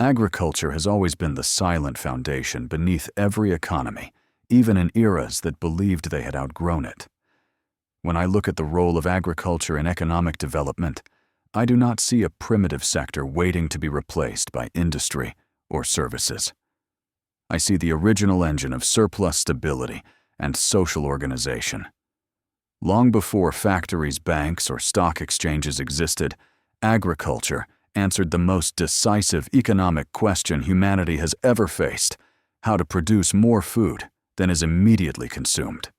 Agriculture has always been the silent foundation beneath every economy, even in eras that believed they had outgrown it. When I look at the role of agriculture in economic development, I do not see a primitive sector waiting to be replaced by industry or services. I see the original engine of surplus stability and social organization. Long before factories, banks, or stock exchanges existed, agriculture answered the most decisive economic question humanity has ever faced: how to produce more food than is immediately consumed.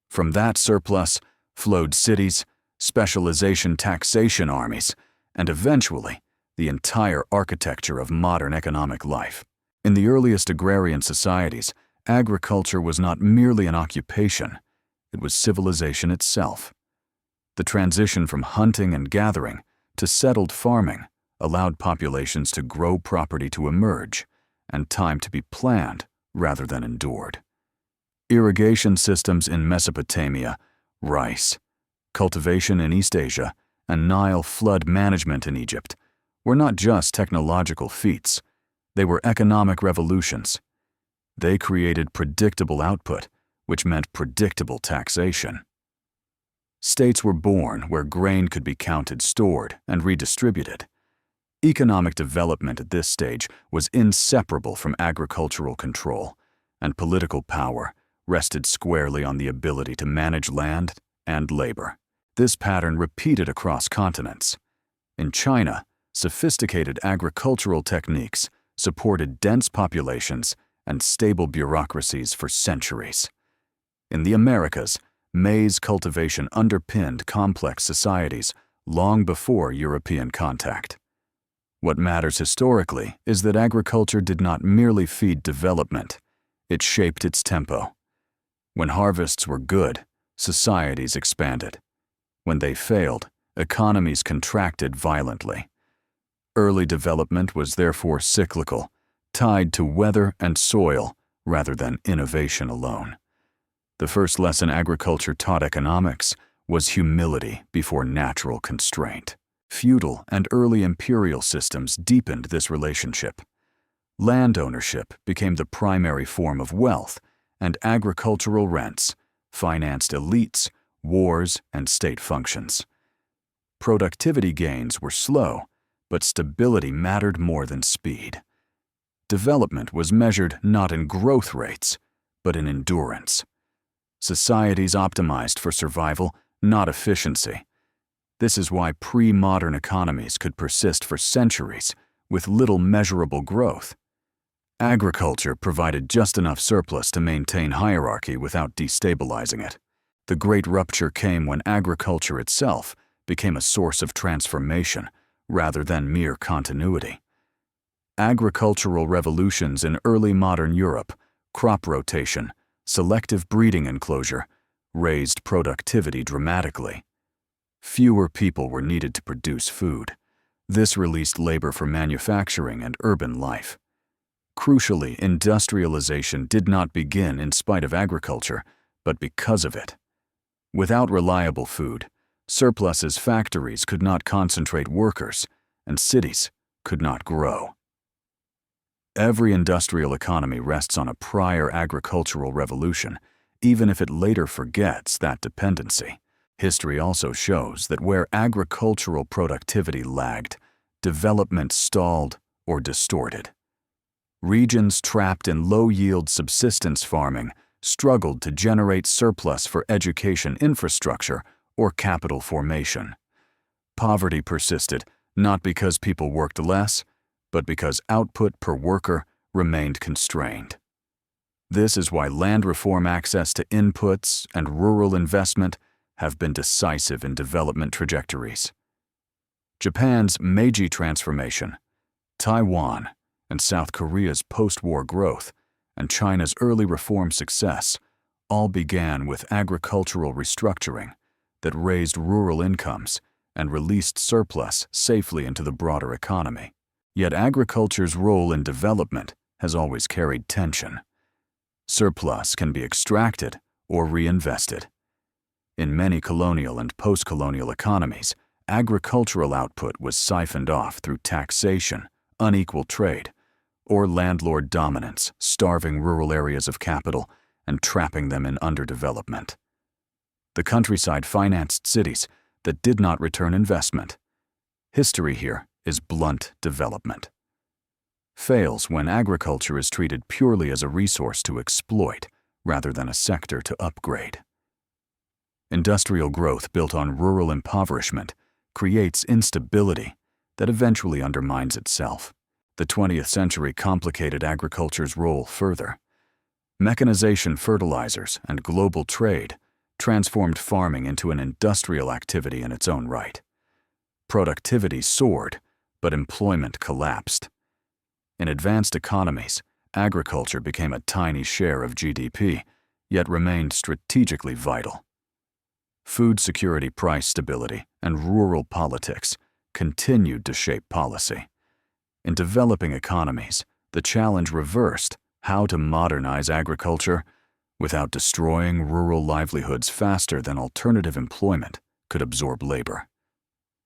From that surplus flowed cities, specialization taxation armies, and eventually the entire architecture of modern economic life. In the earliest agrarian societies, agriculture was not merely an occupation, it was civilization itself. The transition from hunting and gathering to settled farming allowed populations to grow property to emerge, and time to be planned rather than endured. Irrigation systems in Mesopotamia, rice, cultivation in East Asia, and Nile flood management in Egypt were not just technological feats, they were economic revolutions. They created predictable output, which meant predictable taxation. States were born where grain could be counted, stored, and redistributed. Economic development at this stage was inseparable from agricultural control, and political power rested squarely on the ability to manage land and labor. This pattern repeated across continents. In China, sophisticated agricultural techniques supported dense populations and stable bureaucracies for centuries. In the Americas, maize cultivation underpinned complex societies long before European contact. What matters historically is that agriculture did not merely feed development, it shaped its tempo. When harvests were good, societies expanded. When they failed, economies contracted violently. Early development was therefore cyclical, tied to weather and soil rather than innovation alone. The first lesson agriculture taught economics was humility before natural constraint. Feudal and early imperial systems deepened this relationship. Land ownership became the primary form of wealth, and agricultural rents financed elites, wars, and state functions. Productivity gains were slow, but stability mattered more than speed. Development was measured not in growth rates, but in endurance. Societies optimized for survival, not efficiency. This is why pre-modern economies could persist for centuries with little measurable growth. Agriculture provided just enough surplus to maintain hierarchy without destabilizing it. The Great Rupture came when agriculture itself became a source of transformation rather than mere continuity. Agricultural revolutions in early modern Europe, crop rotation, selective breeding enclosure, raised productivity dramatically. Fewer people were needed to produce food. This released labor for manufacturing and urban life. Crucially, industrialization did not begin in spite of agriculture, but because of it. Without reliable food, surpluses factories could not concentrate workers, and cities could not grow. Every industrial economy rests on a prior agricultural revolution, even if it later forgets that dependency. History also shows that where agricultural productivity lagged, development stalled or distorted. Regions trapped in low-yield subsistence farming struggled to generate surplus for education infrastructure or capital formation. Poverty persisted not because people worked less, but because output per worker remained constrained. This is why land reform, access to inputs, and rural investment have been decisive in development trajectories. Japan's Meiji transformation, Taiwan and South Korea's post-war growth, and China's early reform success all began with agricultural restructuring that raised rural incomes and released surplus safely into the broader economy. Yet agriculture's role in development has always carried tension. Surplus can be extracted or reinvested. In many colonial and post-colonial economies, agricultural output was siphoned off through taxation, unequal trade, or landlord dominance, starving rural areas of capital and trapping them in underdevelopment. The countryside financed cities that did not return investment. History here is blunt development. Fails when agriculture is treated purely as a resource to exploit rather than a sector to upgrade. Industrial growth built on rural impoverishment creates instability that eventually undermines itself. The 20th century complicated agriculture's role further. Mechanization, fertilizers, and global trade transformed farming into an industrial activity in its own right. Productivity soared, but employment collapsed. In advanced economies, agriculture became a tiny share of GDP, yet remained strategically vital. Food security, price stability, and rural politics continued to shape policy. In developing economies, the challenge reversed: how to modernize agriculture without destroying rural livelihoods faster than alternative employment could absorb labor.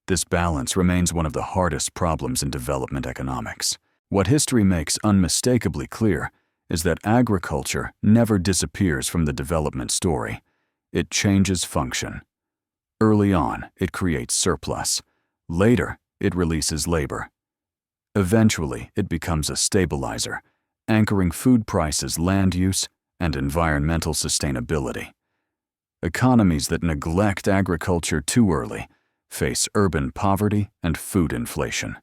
This balance remains one of the hardest problems in development economics. What history makes unmistakably clear is that agriculture never disappears from the development story. It changes function. Early on, it creates surplus. Later, it releases labor. Eventually, it becomes a stabilizer, anchoring food prices, land use, and environmental sustainability. Economies that neglect agriculture too early face urban poverty and food inflation.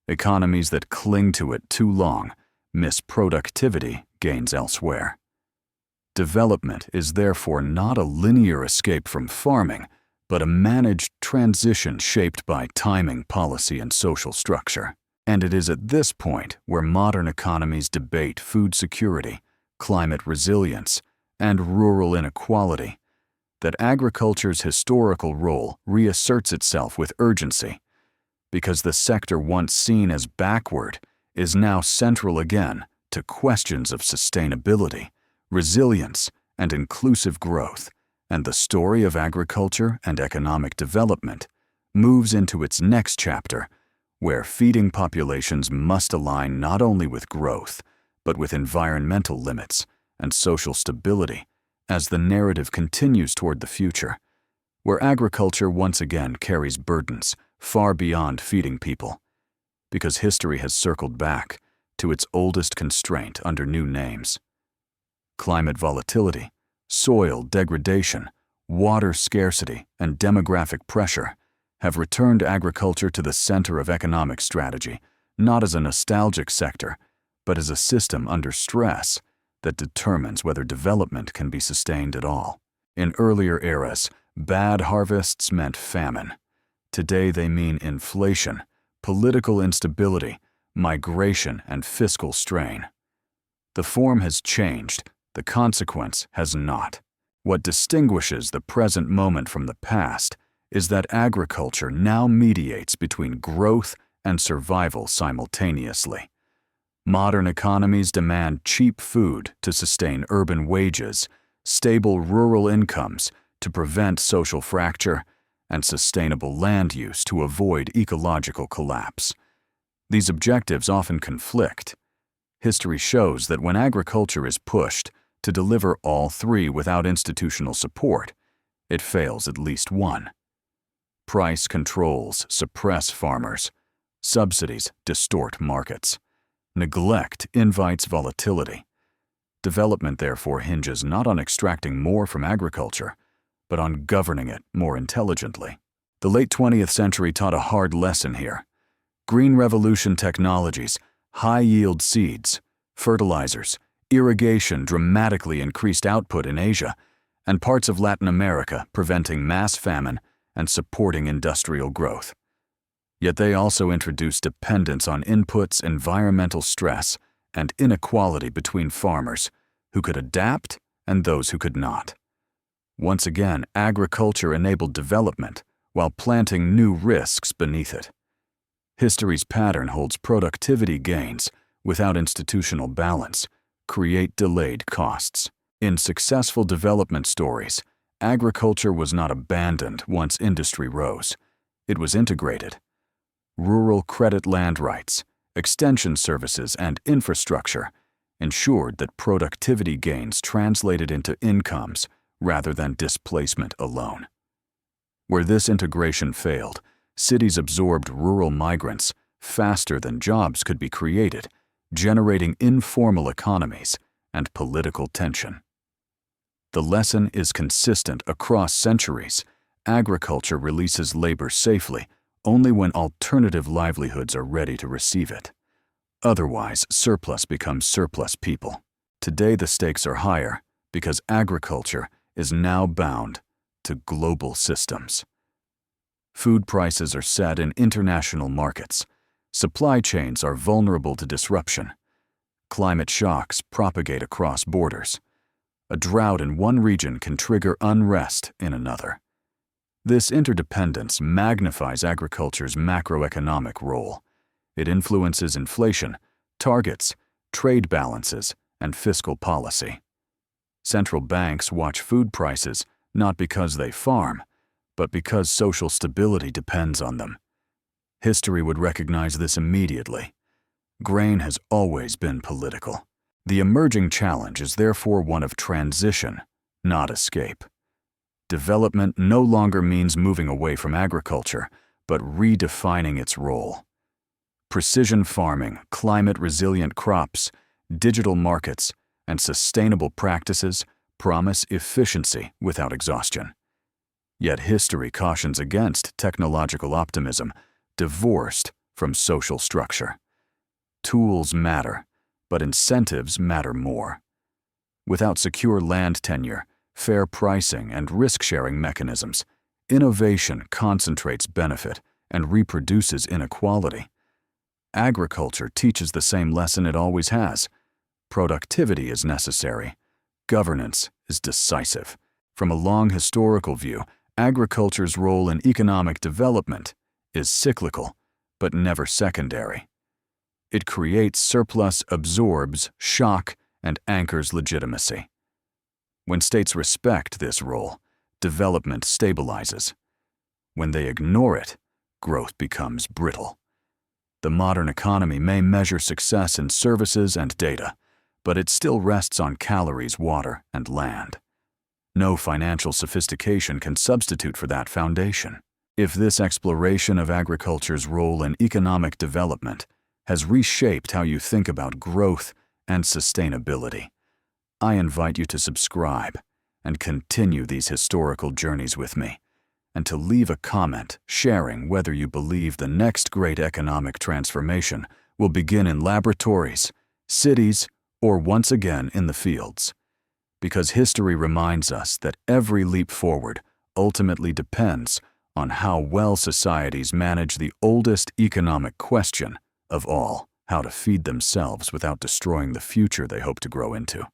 Economies that cling to it too long miss productivity gains elsewhere. Development is therefore not a linear escape from farming, but a managed transition shaped by timing, policy, and social structure. And it is at this point where modern economies debate food security, climate resilience, and rural inequality that agriculture's historical role reasserts itself with urgency, because the sector once seen as backward is now central again to questions of sustainability, resilience, and inclusive growth, and the story of agriculture and economic development moves into its next chapter, where feeding populations must align not only with growth, but with environmental limits and social stability as the narrative continues toward the future, where agriculture once again carries burdens far beyond feeding people, because history has circled back to its oldest constraint under new names. Climate volatility, soil degradation, water scarcity, and demographic pressure have returned agriculture to the center of economic strategy, not as a nostalgic sector, but as a system under stress that determines whether development can be sustained at all. In earlier eras, bad harvests meant famine. Today they mean inflation, political instability, migration, and fiscal strain. The form has changed, the consequence has not. What distinguishes the present moment from the past is that agriculture now mediates between growth and survival simultaneously. Modern economies demand cheap food to sustain urban wages, stable rural incomes to prevent social fracture, and sustainable land use to avoid ecological collapse. These objectives often conflict. History shows that when agriculture is pushed to deliver all three without institutional support, it fails at least one. Price controls suppress farmers. Subsidies distort markets. Neglect invites volatility. Development, therefore, hinges not on extracting more from agriculture, but on governing it more intelligently. The late 20th century taught a hard lesson here. Green Revolution technologies, high-yield seeds, fertilizers, irrigation dramatically increased output in Asia and parts of Latin America, preventing mass famine and supporting industrial growth. Yet they also introduced dependence on inputs, environmental stress, and inequality between farmers who could adapt and those who could not. Once again, agriculture enabled development while planting new risks beneath it. History's pattern holds: productivity gains without institutional balance create delayed costs. In successful development stories, agriculture was not abandoned once industry rose. It was integrated. Rural credit land rights, extension services, and infrastructure ensured that productivity gains translated into incomes rather than displacement alone. Where this integration failed, cities absorbed rural migrants faster than jobs could be created, generating informal economies and political tension. The lesson is consistent across centuries. Agriculture releases labor safely only when alternative livelihoods are ready to receive it. Otherwise, surplus becomes surplus people. Today the stakes are higher because agriculture is now bound to global systems. Food prices are set in international markets. Supply chains are vulnerable to disruption. Climate shocks propagate across borders. A drought in one region can trigger unrest in another. This interdependence magnifies agriculture's macroeconomic role. It influences inflation, targets, trade balances, and fiscal policy. Central banks watch food prices not because they farm, but because social stability depends on them. History would recognize this immediately. Grain has always been political. The emerging challenge is therefore one of transition, not escape. Development no longer means moving away from agriculture, but redefining its role. Precision farming, climate-resilient crops, digital markets, and sustainable practices promise efficiency without exhaustion. Yet history cautions against technological optimism, divorced from social structure. Tools matter, but incentives matter more. Without secure land tenure, fair pricing, and risk-sharing mechanisms, innovation concentrates benefit and reproduces inequality. Agriculture teaches the same lesson it always has. Productivity is necessary. Governance is decisive. From a long historical view, agriculture's role in economic development is cyclical, but never secondary. It creates surplus, absorbs shock, and anchors legitimacy. When states respect this role, development stabilizes. When they ignore it, growth becomes brittle. The modern economy may measure success in services and data, but it still rests on calories, water, and land. No financial sophistication can substitute for that foundation. If this exploration of agriculture's role in economic development has reshaped how you think about growth and sustainability, I invite you to subscribe and continue these historical journeys with me, and to leave a comment sharing whether you believe the next great economic transformation will begin in laboratories, cities, or once again in the fields. Because history reminds us that every leap forward ultimately depends on how well societies manage the oldest economic question of all: how to feed themselves without destroying the future they hope to grow into.